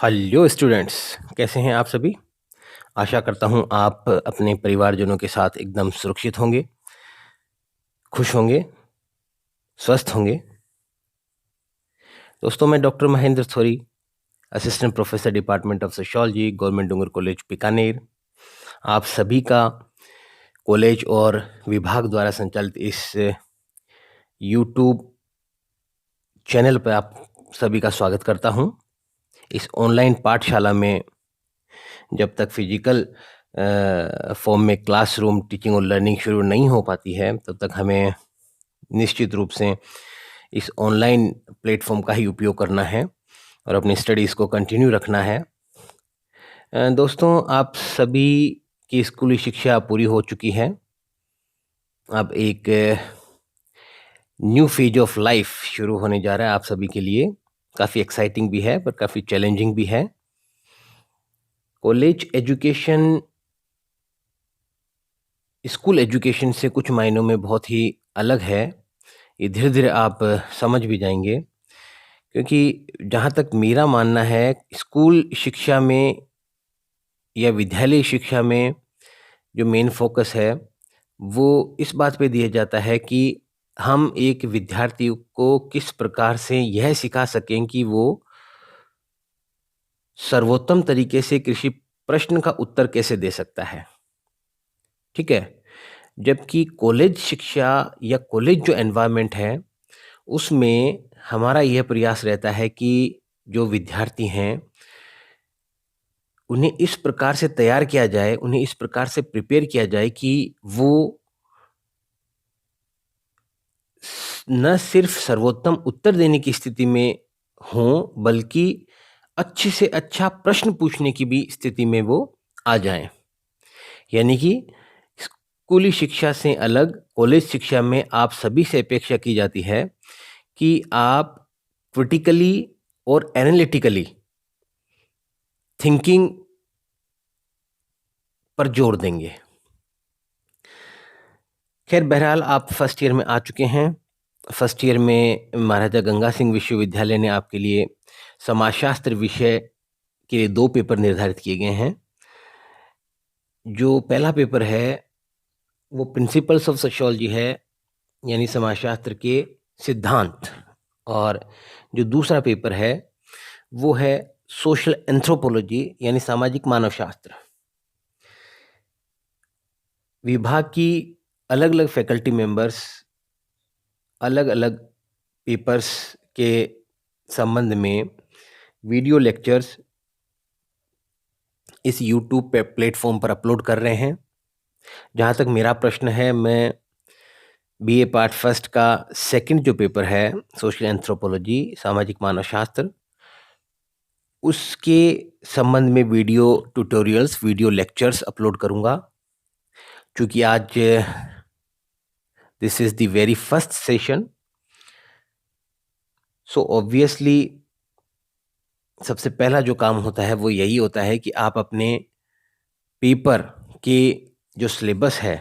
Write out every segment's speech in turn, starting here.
Hello students, कैसे हैं आप सभी। आशा करता हूं आप अपने परिवारजनों के साथ एकदम सुरक्षित होंगे, खुश होंगे, स्वस्थ होंगे। दोस्तों, मैं doctor Mahendra Thori, assistant professor department of sociology, government Dungar college Bikaner, आप सभी का कॉलेज और विभाग द्वारा संचालित इस यूट्यूब चैनल पर आप सभी का स्वागत करता हूं। इस ऑनलाइन पाठशाला में जब तक फिजिकल फॉर्म में क्लासरूम टीचिंग और लर्निंग शुरू नहीं हो पाती है, तब तक हमें निश्चित रूप से इस ऑनलाइन प्लेटफॉर्म का ही उपयोग करना है और अपनी स्टडीज़ को कंटिन्यू रखना है। दोस्तों, आप सभी की स्कूली शिक्षा पूरी हो चुकी है। अब एक न्यू फेज ऑफ लाइफ शुरू होने जा रहा है आप सभी के लिए। काफ़ी एक्साइटिंग भी है पर काफ़ी चैलेंजिंग भी है। कॉलेज एजुकेशन स्कूल एजुकेशन से कुछ मायनों में बहुत ही अलग है। ये धीरे धीरे आप समझ भी जाएंगे, क्योंकि जहाँ तक मेरा मानना है, स्कूल शिक्षा में या विद्यालय शिक्षा में जो मेन फोकस है वो इस बात पे दिया जाता है कि हम एक विद्यार्थी को किस प्रकार से यह सिखा सकें कि वो सर्वोत्तम तरीके से किसी प्रश्न का उत्तर कैसे दे सकता है। ठीक है। जबकि कॉलेज शिक्षा या कॉलेज जो एनवायरनमेंट है, उसमें हमारा यह प्रयास रहता है कि जो विद्यार्थी हैं उन्हें इस प्रकार से तैयार किया जाए, उन्हें इस प्रकार से प्रिपेयर किया जाए कि वो न सिर्फ सर्वोत्तम उत्तर देने की स्थिति में हों, बल्कि अच्छे से अच्छा प्रश्न पूछने की भी स्थिति में वो आ जाएं। यानी कि स्कूली शिक्षा से अलग कॉलेज शिक्षा में आप सभी से अपेक्षा की जाती है कि आप क्रिटिकली और एनालिटिकली थिंकिंग पर जोर देंगे। खैर, बहरहाल आप फर्स्ट ईयर में आ चुके हैं। फर्स्ट ईयर में महाराजा गंगा सिंह विश्वविद्यालय ने आपके लिए समाजशास्त्र विषय के लिए 2 पेपर निर्धारित किए गए हैं। जो पहला पेपर है वो प्रिंसिपल्स ऑफ सोशियोलॉजी है, यानी समाजशास्त्र के सिद्धांत, और जो दूसरा पेपर है वो है सोशल एंथ्रोपोलॉजी, यानी सामाजिक मानवशास्त्र। विभाग की अलग अलग फैकल्टी मेंबर्स अलग अलग पेपर्स के संबंध में वीडियो लेक्चर्स इस यूट्यूब पे प्लेटफॉर्म पर अपलोड कर रहे हैं। जहाँ तक मेरा प्रश्न है, मैं बीए पार्ट फर्स्ट का सेकंड जो पेपर है सोशल एंथ्रोपोलॉजी सामाजिक मानवशास्त्र, उसके संबंध में video tutorials, video lectures upload करूँगा। चूँकि आज this is the very first session, so obviously सबसे पहला जो काम होता है वो यही होता है कि आप अपने पेपर के जो सिलेबस है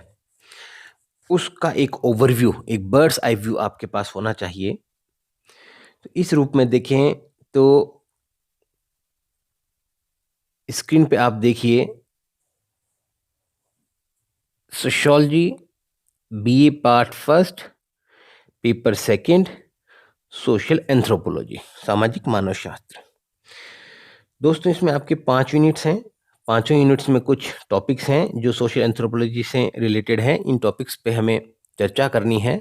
उसका एक ओवरव्यू, एक बर्ड्स आई व्यू आपके पास होना चाहिए। तो इस रूप में देखें तो स्क्रीन पे आप देखिए, sociology BA part first paper second social anthropology सामाजिक मानवशास्त्र। दोस्तों, इसमें आपके 5 यूनिट्स हैं। पांचों यूनिट्स में कुछ टॉपिक्स हैं जो सोशल एंथ्रोपोलॉजी से रिलेटेड हैं। इन टॉपिक्स पे हमें चर्चा करनी है।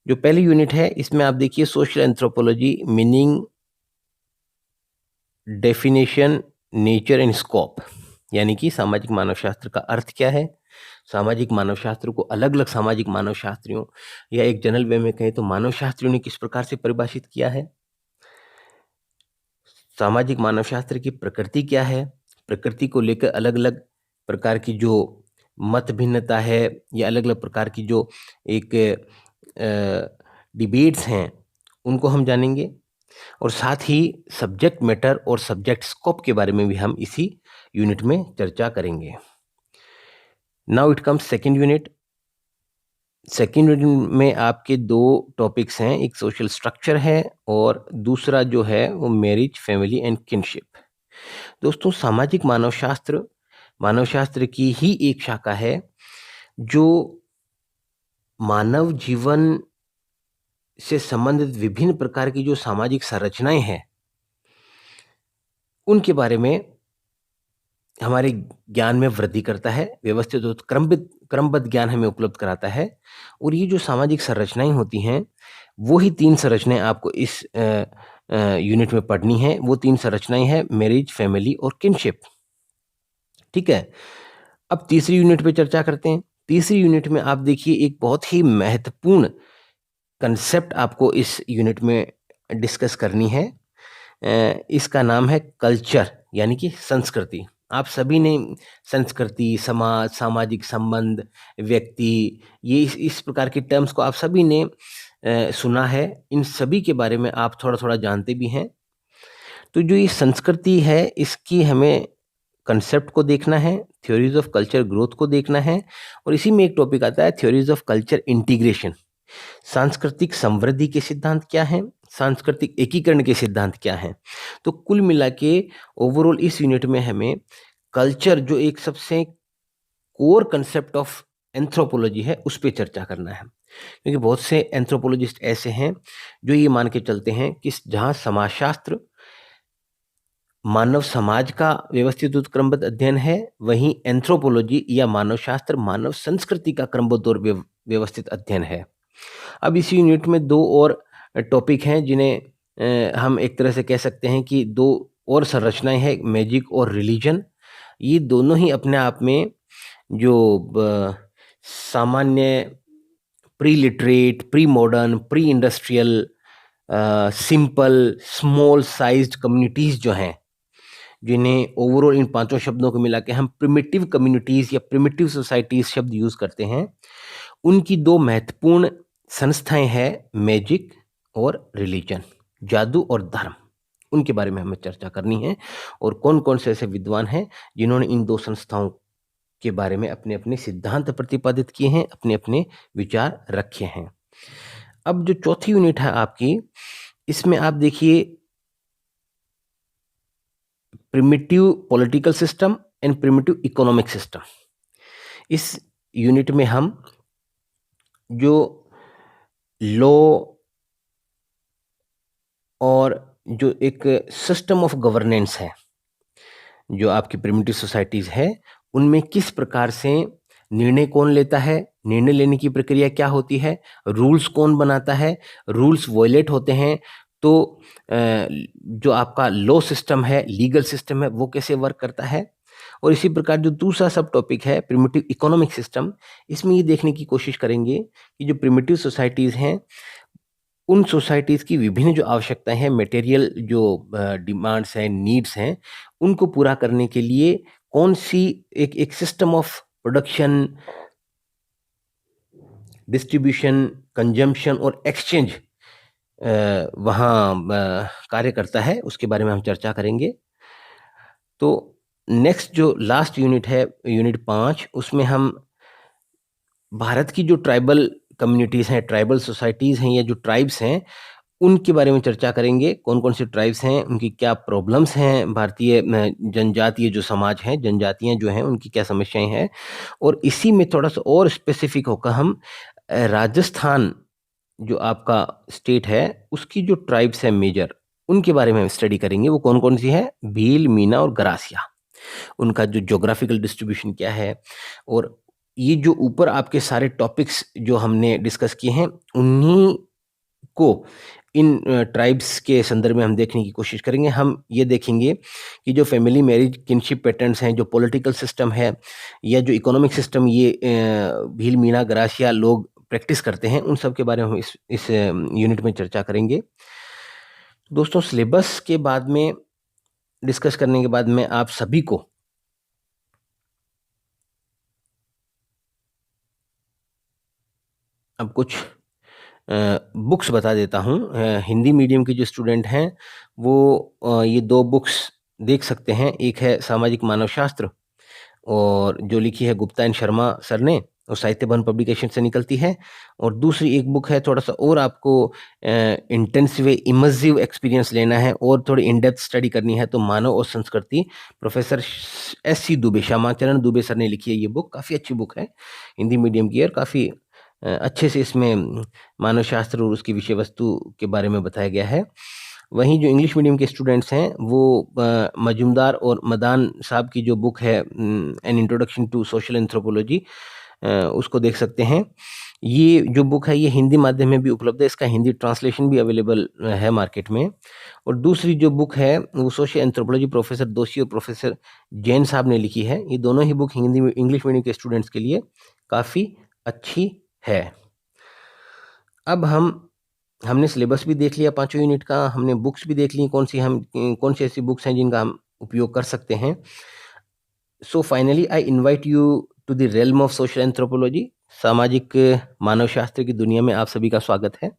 जो पहली यूनिट है, इसमें आप देखिए social anthropology meaning, definition, nature and scope, यानी कि सामाजिक मानवशास्त्र का अर्थ क्या है, सामाजिक मानवशास्त्र को अलग अलग सामाजिक मानवशास्त्रियों या एक जनरल वे में कहें तो मानवशास्त्रियों ने किस प्रकार से परिभाषित किया है, सामाजिक मानवशास्त्र की प्रकृति क्या है, प्रकृति को लेकर अलग अलग प्रकार की जो मत भिन्नता है या अलग अलग प्रकार की जो एक डिबेट्स हैं उनको हम जानेंगे, और साथ ही सब्जेक्ट मैटर और सब्जेक्ट स्कोप के बारे में भी हम इसी यूनिट में चर्चा करेंगे। Now it comes second unit, second unit में आपके 2 टॉपिक्स हैं, एक सोशल स्ट्रक्चर है और दूसरा जो है वो मैरिज, फैमिली एंड किनशिप। दोस्तों, सामाजिक मानवशास्त्र की ही एक शाखा है जो मानव जीवन से संबंधित विभिन्न प्रकार की जो सामाजिक संरचनाएं हैं उनके बारे में हमारे ज्ञान में वृद्धि करता है, व्यवस्थित और क्रमबद्ध ज्ञान हमें उपलब्ध कराता है। और ये जो सामाजिक संरचनाएं होती हैं, वो ही 3 संरचनाएं आपको इस यूनिट में पढ़नी है। वो 3 संरचनाएं हैं मैरिज, फैमिली और किनशिप। ठीक है, अब तीसरी यूनिट पे चर्चा करते हैं। तीसरी यूनिट में आप देखिए एक बहुत ही महत्वपूर्ण कंसेप्ट आपको इस यूनिट में डिस्कस करनी है। इसका नाम है कल्चर, यानी कि संस्कृति। आप सभी ने संस्कृति, समाज, सामाजिक संबंध, व्यक्ति, ये इस प्रकार के टर्म्स को आप सभी ने सुना है। इन सभी के बारे में आप थोड़ा-थोड़ा जानते भी हैं। तो जो ये संस्कृति है, इसकी हमें कंसेप्ट को देखना है, थ्योरीज ऑफ कल्चर ग्रोथ को देखना है और इसी में एक टॉपिक आता है थ्योरीज ऑफ कल्चर इंटीग्रेशन। सांस्कृतिक समृद्धि के सिद्धांत क्या हैं, सांस्कृतिक एकीकरण के सिद्धांत क्या हैं। तो कुल मिला के ओवरऑल इस यूनिट में हमें कल्चर, जो एक सबसे कोर कंसेप्ट ऑफ एंथ्रोपोलॉजी है, उस पे चर्चा करना है। क्योंकि बहुत से एंथ्रोपोलॉजिस्ट ऐसे हैं जो ये मान के चलते हैं कि जहाँ समाजशास्त्र मानव समाज का व्यवस्थित और क्रमबद्ध अध्ययन है, वहीं एंथ्रोपोलॉजी या मानवशास्त्र मानव संस्कृति का क्रमबद्ध और व्यवस्थित अध्ययन है। अब इस यूनिट में 2 और टॉपिक हैं जिन्हें हम एक तरह से कह सकते हैं कि 2 और संरचनाएं हैं, मैजिक और रिलीजन। ये दोनों ही अपने आप में जो सामान्य pre literate, pre modern, pre industrial, simple, small sized communities जो हैं, जिन्हें ओवरऑल इन 5 शब्दों को मिला के हम प्रिमिटिव कम्युनिटीज़ या प्रिमिटिव सोसाइटीज़ शब्द यूज़ करते हैं, उनकी 2 महत्वपूर्ण संस्थाएं हैं, मैजिक और रिलीजन, जादू और धर्म। उनके बारे में हमें चर्चा करनी है और कौन-कौन से ऐसे विद्वान हैं जिन्होंने इन 2 संस्थाओं के बारे में अपने-अपने सिद्धांत प्रतिपादित किए हैं, अपने-अपने विचार रखे हैं। अब जो चौथी यूनिट है आपकी, इसमें आप देखिए primitive political system and primitive economic system. इस यूनिट में हम जो लॉ और जो एक सिस्टम ऑफ गवर्नेंस है, जो आपकी प्रिमिटिव सोसाइटीज़ है, उनमें किस प्रकार से निर्णय कौन लेता है, निर्णय लेने की प्रक्रिया क्या होती है, रूल्स कौन बनाता है, रूल्स वायलेट होते हैं तो जो आपका लॉ सिस्टम है, लीगल सिस्टम है, वो कैसे वर्क करता है। और इसी प्रकार जो दूसरा सब टॉपिक है प्रिमिटिव इकोनॉमिक सिस्टम, इसमें ये देखने की कोशिश करेंगे कि जो प्रिमिटिव सोसाइटीज़ हैं, उन सोसाइटीज़ की विभिन्न जो आवश्यकताएं हैं, मटेरियल जो डिमांड्स हैं, नीड्स हैं, उनको पूरा करने के लिए कौन सी एक system of production, distribution, consumption और एक्सचेंज वहाँ कार्य करता है, उसके बारे में हम चर्चा करेंगे। तो नेक्स्ट जो लास्ट यूनिट है, यूनिट 5, उसमें हम भारत की जो ट्राइबल कम्युनिटीज़ हैं, ट्राइबल सोसाइटीज़ हैं या जो ट्राइब्स हैं, उनके बारे में चर्चा करेंगे। कौन-कौन से ट्राइब्स हैं, उनकी क्या प्रॉब्लम्स हैं, भारतीय जनजातीय जो समाज है, जनजातियाँ जो हैं, उनकी क्या समस्याएँ हैं। और इसी में थोड़ा-सा और स्पेसिफिक होकर हम राजस्थान जो आपका स्टेट है, उसकी जो ट्राइब्स हैं मेजर, उनके बारे में हम स्टडी करेंगे। वो कौन-कौन सी है, भील, मीना और गरासिया। उनका जो ज्योग्राफिकल डिस्ट्रीब्यूशन क्या है, और ये जो ऊपर आपके सारे टॉपिक्स जो हमने डिस्कस किए हैं, उन्हीं को इन ट्राइब्स के संदर्भ में हम देखने की कोशिश करेंगे। हम ये देखेंगे कि जो फैमिली मैरिज किनशिप पैटर्न्स हैं, जो पॉलिटिकल सिस्टम है या जो इकोनॉमिक सिस्टम ये भील, मीना, गरासिया लोग प्रैक्टिस करते हैं, उन सब के बारे में हम इस यूनिट में चर्चा करेंगे। दोस्तों, सिलेबस के बाद में डिस्कस करने के बाद मैं आप सभी को अब कुछ बुक्स बता देता हूँ। हिंदी मीडियम के जो स्टूडेंट हैं वो ये 2 बुक्स देख सकते हैं। एक है सामाजिक मानवशास्त्र, और जो लिखी है गुप्ता एंड शर्मा सर ने, और साहित्य भवन पब्लिकेशन से निकलती है। और दूसरी एक बुक है, थोड़ा सा और आपको इंटेंसिव इमर्सिव एक्सपीरियंस लेना है और थोड़ी इन डेप्थ स्टडी करनी है तो मानव और संस्कृति, professor SC Dubey, Shyamacharan Dubey sir ने लिखी है ये बुक। काफ़ी अच्छी बुक है, हिंदी मीडियम की, और काफ़ी अच्छे से इसमें मानव शास्त्र और उसकी विषय वस्तु के बारे में बताया गया है। वहीं जो इंग्लिश मीडियम के स्टूडेंट्स हैं वो मजूमदार और मदान साहब की जो बुक है an introduction to social anthropology, उसको देख सकते हैं। ये जो बुक है ये हिंदी माध्यम में भी उपलब्ध है, इसका हिंदी ट्रांसलेशन भी अवेलेबल है मार्केट में। और दूसरी जो बुक है वो सोशल एंथ्रोपोलॉजी प्रोफेसर दोषी और प्रोफेसर जैन साहब ने लिखी है। ये दोनों ही बुक हिंदी इंग्लिश मीडियम के स्टूडेंट्स के लिए काफ़ी अच्छी है। अब हमने सिलेबस भी देख लिया 5 यूनिट का, हमने बुक्स भी देख ली कौन सी ऐसी बुक्स हैं जिनका हम उपयोग कर सकते हैं। So finally I invite you to the realm of social anthropology. सामाजिक मानव शास्त्र की दुनिया में आप सभी का स्वागत है।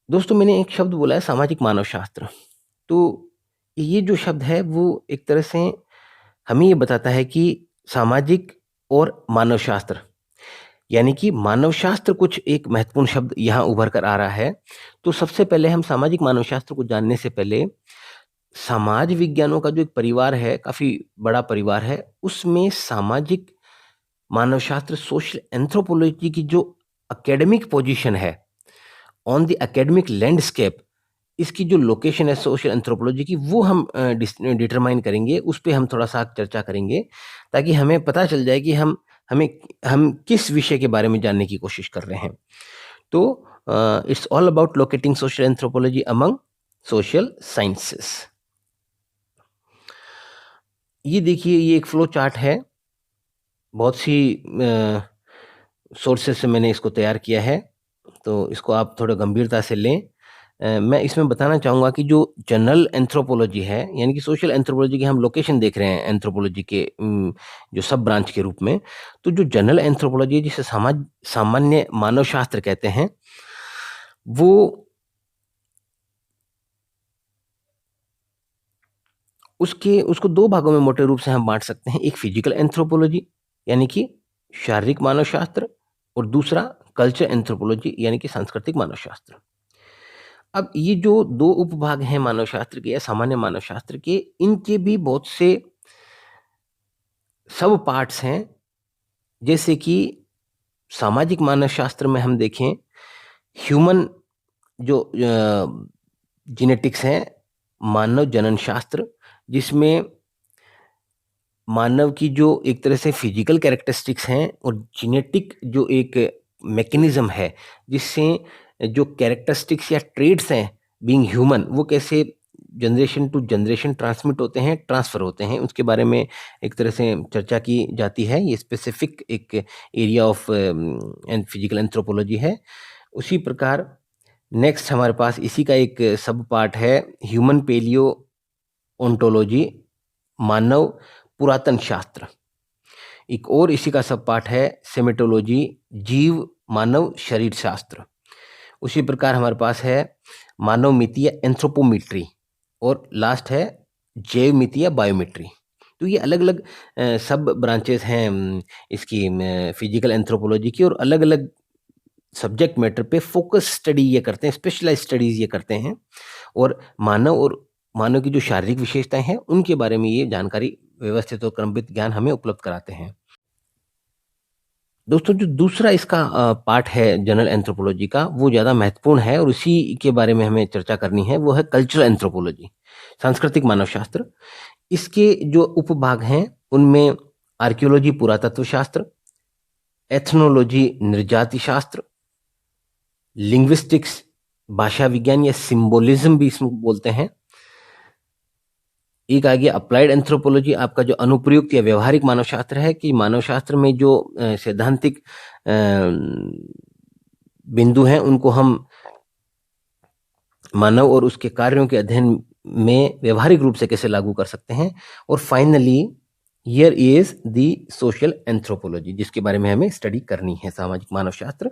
दोस्तों, मैंने एक शब्द बोला है सामाजिक मानव शास्त्र, तो ये जो शब्द है वो एक तरह से हमें ये बताता है कि सामाजिक और मानव शास्त्र, यानी कि मानव शास्त्र कुछ एक महत्वपूर्ण शब्द यहाँ उभर कर आ रहा है। तो सबसे पहले हम सामाजिक मानव शास्त्र को जानने से पहले समाज विज्ञानों का जो एक परिवार है, काफ़ी बड़ा परिवार है, उसमें सामाजिक मानव शास्त्र सोशल एंथ्रोपोलॉजी की जो एकेडमिक पोजीशन है ऑन द एकेडमिक लैंडस्केप, इसकी जो लोकेशन है सोशल एंथ्रोपोलॉजी की, वो हम डिटरमाइन करेंगे, उस पर हम थोड़ा सा चर्चा करेंगे ताकि हमें पता चल जाए कि हम किस विषय के बारे में जानने की कोशिश कर रहे हैं। तो it's all about locating social anthropology among social sciences. ये देखिए, ये एक फ्लो चार्ट है, बहुत सी सोर्सेस से मैंने इसको तैयार किया है, तो इसको आप थोड़ा गंभीरता से लें। मैं इसमें बताना चाहूँगा कि जो जनरल एंथ्रोपोलॉजी है, यानी कि सोशल एंथ्रोपोलॉजी की हम लोकेशन देख रहे हैं एंथ्रोपोलॉजी के जो सब ब्रांच के रूप में, तो जो जनरल एंथ्रोपोलॉजी है जिसे सामान्य मानव शास्त्र कहते हैं, वो उसको 2 भागों में मोटे रूप से हम बांट सकते हैं। एक फिजिकल एंथ्रोपोलॉजी यानी कि शारीरिक मानव शास्त्र, और दूसरा कल्चर एंथ्रोपोलॉजी यानी कि सांस्कृतिक मानव शास्त्र। अब ये जो 2 उपभाग हैं मानव शास्त्र के या सामान्य मानव शास्त्र के, इनके भी बहुत से सब पार्ट्स हैं। जैसे कि सामाजिक मानव शास्त्र में हम देखें ह्यूमन जो जेनेटिक्स है, मानव जनन शास्त्र, जिसमें मानव की जो एक तरह से फिजिकल कैरेक्टरिस्टिक्स हैं और जेनेटिक जो एक मैकेनिज्म है जिससे जो कैरेक्टरिस्टिक्स या ट्रेड्स हैं बीइंग ह्यूमन, वो कैसे जनरेशन टू जनरेशन ट्रांसमिट होते हैं, ट्रांसफ़र होते हैं, उसके बारे में एक तरह से चर्चा की जाती है। ये स्पेसिफिक एक एरिया ऑफ फिजिकल एंथ्रोपोलॉजी है। उसी प्रकार नेक्स्ट हमारे पास इसी का एक सब पार्ट है ह्यूमन पेलियो ओंटोलॉजी, मानव पुरातन शास्त्र। एक और इसी का सब पार्ट है सेमेटोलॉजी, जीव मानव शरीर शास्त्र। उसी प्रकार हमारे पास है मानव मिति या एंथ्रोपोमेट्री, और लास्ट है जैव मिति या बायोमेट्री। तो ये अलग अलग सब ब्रांचेस हैं इसकी फिजिकल एंथ्रोपोलॉजी की, और अलग अलग सब्जेक्ट मैटर पे फोकस स्टडी ये करते हैं, स्पेशलाइज स्टडीज ये करते हैं, और मानव की जो शारीरिक विशेषताएं हैं उनके बारे में ये जानकारी व्यवस्थित और क्रमबद्ध ज्ञान हमें उपलब्ध कराते हैं। दोस्तों, जो दूसरा इसका पार्ट है जनरल एंथ्रोपोलॉजी का, वो ज़्यादा महत्वपूर्ण है और उसी के बारे में हमें चर्चा करनी है, वो है कल्चरल एंथ्रोपोलॉजी, सांस्कृतिक मानव शास्त्र। इसके जो उपभाग हैं उनमें आर्कियोलॉजी पुरातत्व शास्त्र, एथनोलॉजी नृजाति शास्त्र, लिंग्विस्टिक्स भाषा विज्ञान या सिंबोलिज्म भी इसमें बोलते हैं। एक आ गया अप्लाइड एंथ्रोपोलॉजी, आपका जो अनुप्रयुक्त या व्यवहारिक मानव शास्त्र है, कि मानव शास्त्र में जो सैद्धांतिक बिंदु हैं उनको हम मानव और उसके कार्यों के अध्ययन में व्यवहारिक रूप से कैसे लागू कर सकते हैं। और finally here is the social anthropology, जिसके बारे में हमें स्टडी करनी है, सामाजिक मानव शास्त्र।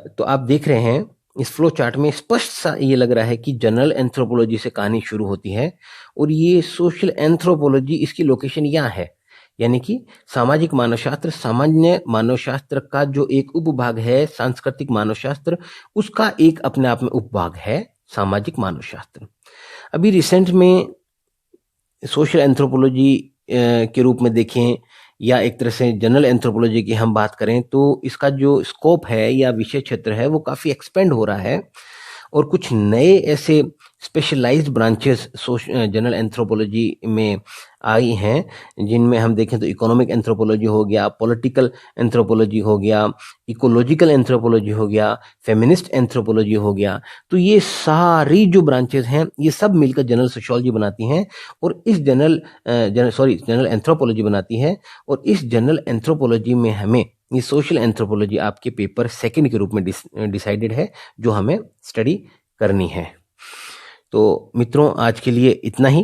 तो आप देख रहे हैं इस फ्लो चार्ट में स्पष्ट सा ये लग रहा है कि जनरल एंथ्रोपोलॉजी से कहानी शुरू होती है, और ये सोशल एंथ्रोपोलॉजी इसकी लोकेशन यहाँ है, यानी कि सामाजिक मानवशास्त्र सामान्य मानवशास्त्र का जो एक उपभाग है, सांस्कृतिक मानवशास्त्र उसका एक अपने आप में उपभाग है सामाजिक मानवशास्त्र। अभी रिसेंट में सोशल एंथ्रोपोलॉजी के रूप में देखें या एक तरह से जनरल एंथ्रोपोलॉजी की हम बात करें तो इसका जो स्कोप है या विषय क्षेत्र है वो काफ़ी एक्सपेंड हो रहा है और कुछ नए ऐसे स्पेशलाइज्ड ब्रांचेस जनरल एंथ्रोपोलॉजी में आई हैं जिनमें हम देखें तो इकोनॉमिक एंथ्रोपोलॉजी हो गया, पॉलिटिकल एंथ्रोपोलॉजी हो गया, इकोलॉजिकल एंथ्रोपोलॉजी हो गया, फेमिनिस्ट एंथ्रोपोलॉजी हो गया। तो ये सारी जो ब्रांचेस हैं ये सब मिलकर जनरल सोशियोलॉजी बनाती हैं और इस जनरल एंथ्रोपोलॉजी बनाती है और इस जनरल एंथ्रोपोलॉजी में हमें ये सोशल एंथ्रोपोलॉजी आपके पेपर सेकंड के रूप में डिसाइडेड है जो हमें स्टडी करनी है। तो मित्रों आज के लिए इतना ही।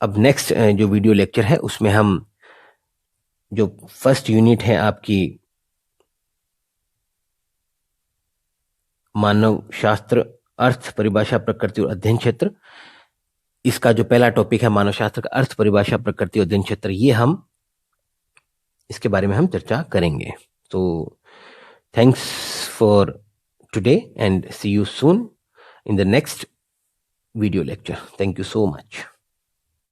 अब नेक्स्ट जो वीडियो लेक्चर है उसमें हम जो फर्स्ट यूनिट है आपकी मानव शास्त्र अर्थ परिभाषा प्रकृति और अध्ययन क्षेत्र, इसका जो पहला टॉपिक है मानव शास्त्र का अर्थ परिभाषा प्रकृति और अध्ययन क्षेत्र, ये हम इसके बारे में हम चर्चा करेंगे। तो thanks for today and see you soon in the next video lecture. Thank you so much.